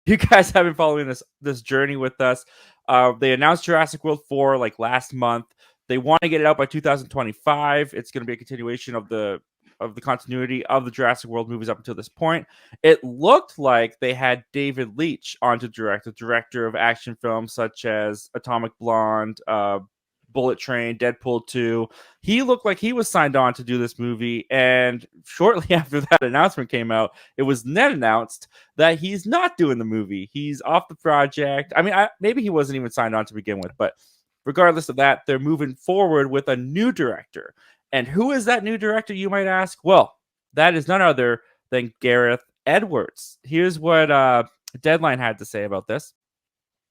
you guys have been following this journey with us. They announced Jurassic World 4 like last month. They want to get it out by 2025. It's going to be a continuation of the continuity of the Jurassic World movies up until this point. It looked like they had David Leitch on to direct, the director of action films such as Atomic Blonde, Bullet Train, Deadpool 2. He looked like he was signed on to do this movie, and shortly after that announcement came out, it was then announced that he's not doing the movie. He's off the project. I mean, maybe he wasn't even signed on to begin with, but regardless of that, they're moving forward with a new director. And who is that new director, you might ask? Well, that is none other than Gareth Edwards. Here's what Deadline had to say about this.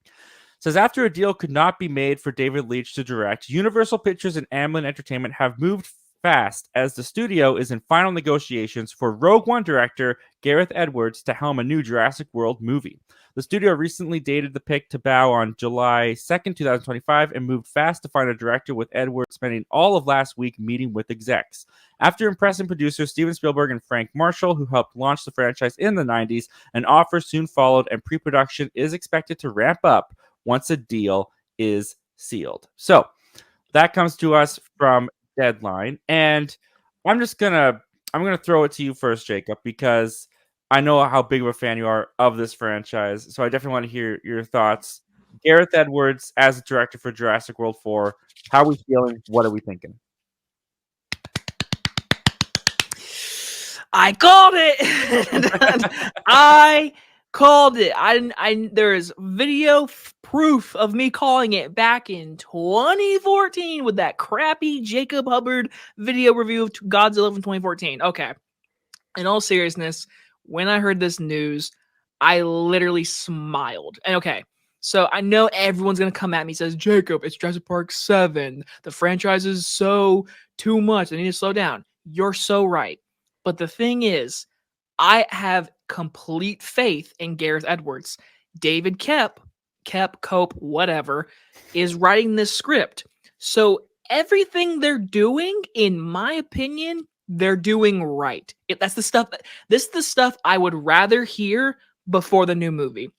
It says, after a deal could not be made for David Leitch to direct, Universal Pictures and Amblin Entertainment have moved fast as the studio is in final negotiations for Rogue One director Gareth Edwards to helm a new Jurassic World movie. The studio recently dated the pick to bow on July 2nd, 2025, and moved fast to find a director, with Edwards spending all of last week meeting with execs. After impressing producers Steven Spielberg and Frank Marshall, who helped launch the franchise in the 90s, an offer soon followed, and pre-production is expected to ramp up once a deal is sealed. So that comes to us from Deadline, and I'm gonna throw it to you first, Jacob, because I know how big of a fan you are of this franchise. So I definitely want to hear your thoughts. Gareth Edwards as a director for Jurassic World 4. How are we feeling? What are we thinking? I called it. I called it. There is video proof of me calling it back in 2014 with that crappy Jacob Hubbard video review of Godzilla from 2014. Okay. In all seriousness, when I heard this news, I literally smiled. And okay, so I know everyone's going to come at me and says, Jacob, it's Jurassic Park 7. The franchise is so too much. I need to slow down. You're so right. But the thing is, I have complete faith in Gareth Edwards. David Cope, whatever, is writing this script. So everything they're doing, in my opinion, they're doing right. This is the stuff I would rather hear before the new movie.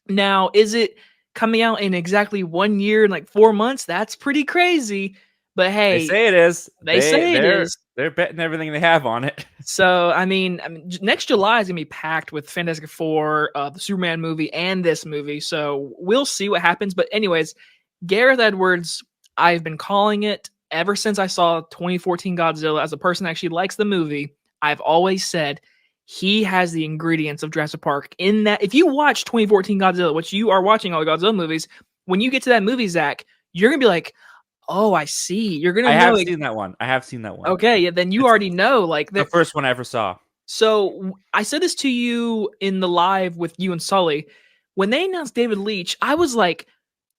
Now, is it coming out in exactly 1 year and like 4 months? That's pretty crazy. But hey, they say it is. They say it is. They're betting everything they have on it. So, I mean, next July is going to be packed with Fantastic Four, the Superman movie, and this movie. So we'll see what happens. But anyways, Gareth Edwards, I've been calling it ever since I saw 2014 Godzilla. As a person that actually likes the movie, I've always said he has the ingredients of Jurassic Park. In that, if you watch 2014 Godzilla, which you are watching all the Godzilla movies, when you get to that movie, Zach, you're going to be like, oh, I see. You're gonna. I have seen that one. Okay, yeah, then you already know. Like the first one I ever saw. So I said this to you in the live with you and Sully when they announced David Leitch. I was like,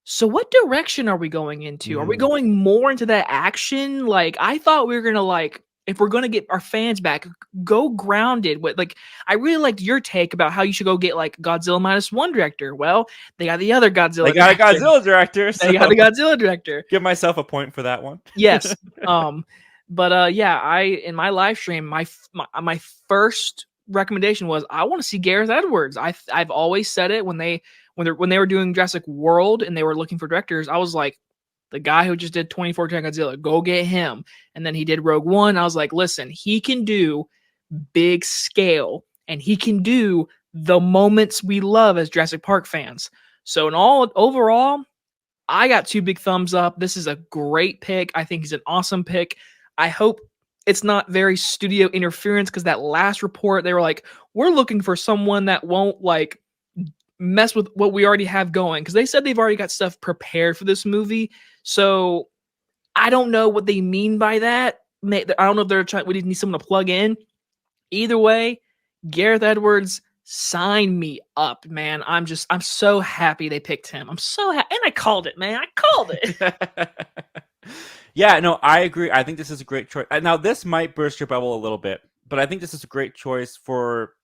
so what direction are we going into? Are we going more into that action? Like I thought we were gonna if we're gonna get our fans back, go grounded with I really liked your take about how you should go get Godzilla -1 director. Well, they got the other Godzilla. They got a Godzilla director. So they got a Godzilla director. Give myself a point for that one. Yes. But yeah, in my live stream, my first recommendation was I want to see Gareth Edwards. I've always said it when they were doing Jurassic World and they were looking for directors. I was like, the guy who just did 2014 Godzilla, go get him. And then he did Rogue One. I was like, listen, he can do big scale and he can do the moments we love as Jurassic Park fans. So overall, I got 2 big thumbs up. This is a great pick. I think he's an awesome pick. I hope it's not very studio interference, because that last report, they were like, we're looking for someone that won't mess with what we already have going, because they said they've already got stuff prepared for this movie. So I don't know what they mean by that. I don't know if they're trying, we need someone to plug in. Either way, Gareth Edwards, sign me up, man. I'm so happy they picked him. I'm so happy. And I called it, man. I called it. Yeah, no, I agree. I think this is a great choice. Now, this might burst your bubble a little bit, but I think this is a great choice for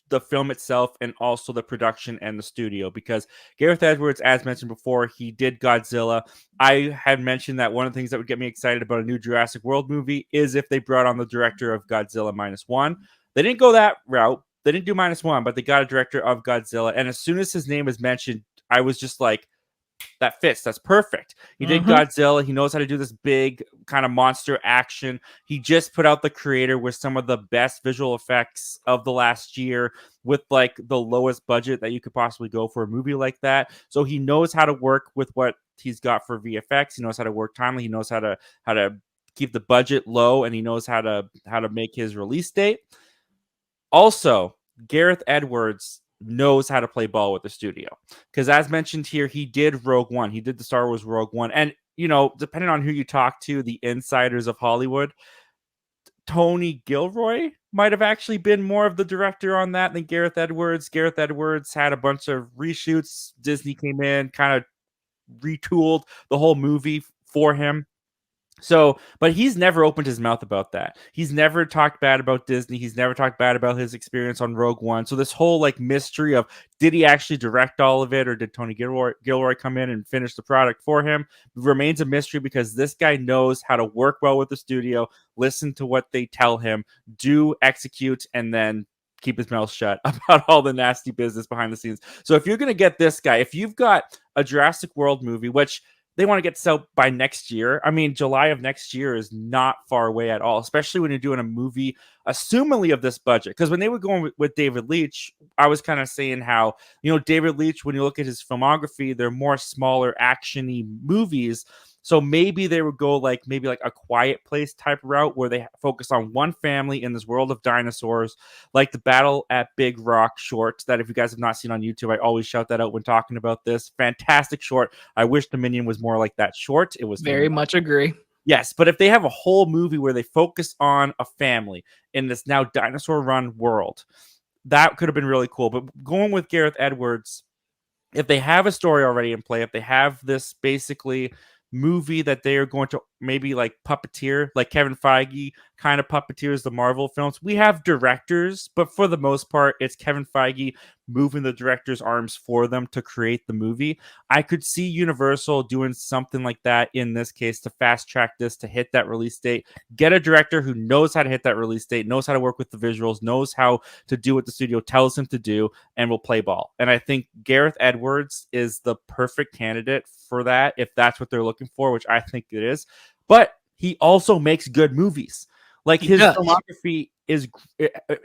the film itself and also the production and the studio, because Gareth Edwards, as mentioned before, he did Godzilla. I had mentioned that one of the things that would get me excited about a new Jurassic World movie is if they brought on the director of Godzilla -1. They didn't go that route, they didn't do -1, but they got a director of Godzilla. And as soon as his name was mentioned, I was just like, that fits. That's perfect. He did Godzilla. He knows how to do this big kind of monster action. He just put out The Creator with some of the best visual effects of the last year, with like the lowest budget that you could possibly go for a movie like that. So he knows how to work with what he's got for VFX. He knows how to work timely. He knows how to keep the budget low, and he knows how to make his release date. Also, Gareth Edwards knows how to play ball with the studio, because as mentioned here, he did Rogue One. He did the Star Wars Rogue One. And, you know, depending on who you talk to, the insiders of Hollywood, Tony Gilroy might have actually been more of the director on that than Gareth Edwards. Gareth Edwards had a bunch of reshoots. Disney came in, kind of retooled the whole movie for him. So, but he's never opened his mouth about that. He's never talked bad about Disney. He's never talked bad about his experience on Rogue One. So this whole like mystery of, did he actually direct all of it, or did Tony Gilroy come in and finish the product for him, remains a mystery, because this guy knows how to work well with the studio, listen to what they tell him, do, execute, and then keep his mouth shut about all the nasty business behind the scenes. So if you're going to get this guy, if you've got a Jurassic World movie, which they want to get this out by next year. I mean, July of next year is not far away at all, especially when you're doing a movie, assumingly of this budget. Because when they were going with David Leitch, I was kind of saying how, you know, David Leitch, when you look at his filmography, they're more smaller, action-y movies. So maybe they would go like maybe like A Quiet Place type route, where they focus on one family in this world of dinosaurs, like the Battle at Big Rock short that, if you guys have not seen on YouTube, I always shout that out when talking about this. Fantastic short. I wish Dominion was more like that short. It was very much agree. Yes, but if they have a whole movie where they focus on a family in this now dinosaur run world, that could have been really cool. But going with Gareth Edwards, if they have a story already in play, if they have this basically movie that they are going to maybe like puppeteer, like Kevin Feige kind of puppeteers the Marvel films. We have directors, but for the most part, it's Kevin Feige moving the director's arms for them to create the movie. I could see Universal doing something like that in this case to fast track this, to hit that release date. Get a director who knows how to hit that release date, knows how to work with the visuals, knows how to do what the studio tells him to do, and will play ball. And I think Gareth Edwards is the perfect candidate for that, if that's what they're looking for, which I think it is. But he also makes good movies. Like, his filmography is,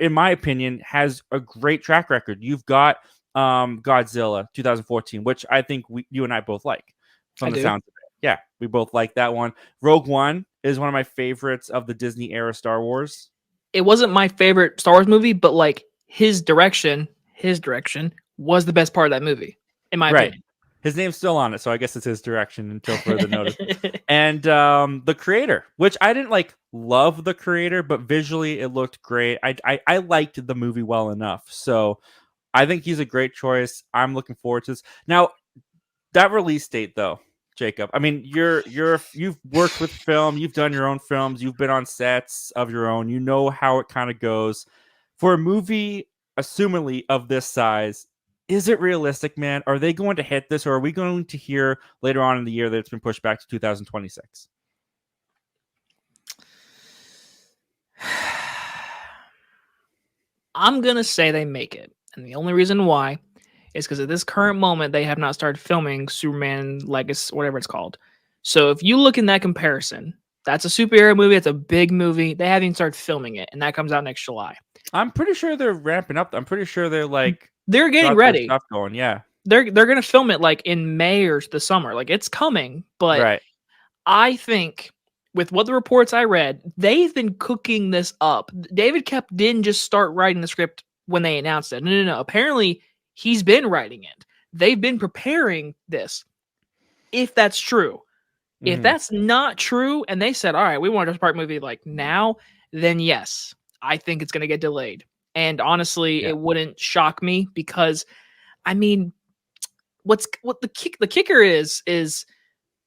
in my opinion, has a great track record. You've got Godzilla 2014, which I think you and I both like from the sounds of it. Yeah, we both like that one. Rogue One is one of my favorites of the Disney era Star Wars. It wasn't my favorite Star Wars movie, but like his direction was the best part of that movie, in my opinion. His name's still on it, so I guess it's his direction until further notice. And The Creator, which I didn't like love The Creator, but visually it looked great. I liked the movie well enough. So I think he's a great choice. I'm looking forward to this. Now, that release date though, Jacob. I mean, you've worked with film, you've done your own films, you've been on sets of your own, you know how it kind of goes. For a movie, assumingly of this size, is it realistic, man? Are they going to hit this, or are we going to hear later on in the year that it's been pushed back to 2026? I'm going to say they make it. And the only reason why is because at this current moment, they have not started filming Superman Legacy, whatever it's called. So if you look in that comparison, that's a superhero movie. It's a big movie. They haven't even started filming it, and that comes out next July. I'm pretty sure they're ramping up. I'm pretty sure they're getting ready. Stuff going, yeah. They're going to film it like in May or the summer. Like, it's coming, but I think with what the reports I read, they've been cooking this up. David Koepp didn't just start writing the script when they announced it. No. Apparently, he's been writing it. They've been preparing this. If that's true. If that's not true, and they said, all right, we want a part movie like now, then yes, I think it's going to get delayed. And honestly, it wouldn't shock me, because, I mean, what the kicker is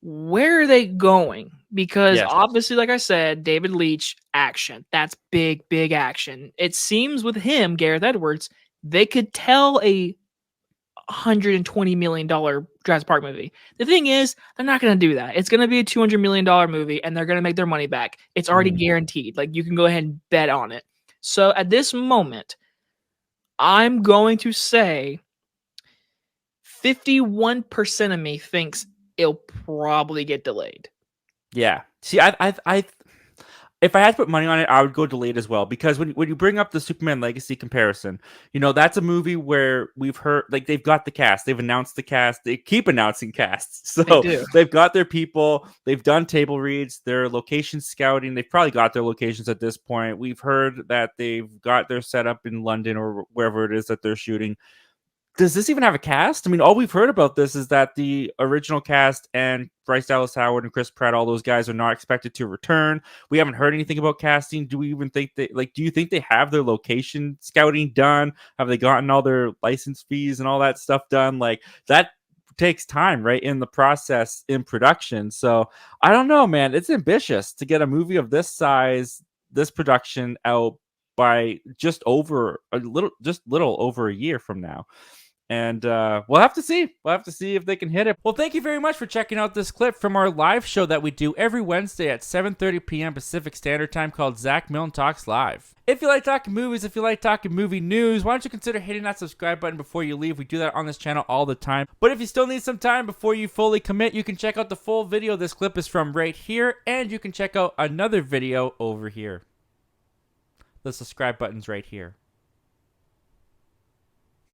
where are they going? Because obviously, like I said, David Leitch, action. That's big action. It seems with him, Gareth Edwards, they could tell a $120 million Jurassic Park movie. The thing is, they're not going to do that. It's going to be a $200 million movie, and they're going to make their money back. It's already guaranteed. Like, you can go ahead and bet on it. So at this moment, I'm going to say 51% of me thinks it'll probably get delayed. Yeah. See, if I had to put money on it, I would go delayed as well, because when you bring up the Superman Legacy comparison, that's a movie where we've heard, like, they've got the cast, they've announced the cast, they keep announcing casts, so They do. they've got their people, they've done table reads, their location scouting, they've probably got their locations at this point. We've heard that they've got their setup in London or wherever it is that they're shooting. Does this even have a cast? I mean, all we've heard about this is that the original cast and Bryce Dallas Howard and Chris Pratt, all those guys, are not expected to return. We haven't heard anything about casting. Do we even think do you think they have their location scouting done? Have they gotten all their license fees and all that stuff done? Like, that takes time, right, in the process, in production. So I don't know, man. It's ambitious to get a movie of this size, this production out by just little over a year from now. And we'll have to see. We'll have to see if they can hit it. Well, thank you very much for checking out this clip from our live show that we do every Wednesday at 7:30 p.m. Pacific Standard Time, called Zach Milne Talks Live. If you like talking movies, if you like talking movie news, why don't you consider hitting that subscribe button before you leave? We do that on this channel all the time. But if you still need some time before you fully commit, you can check out the full video this clip is from right here, and you can check out another video over here. The subscribe button's right here.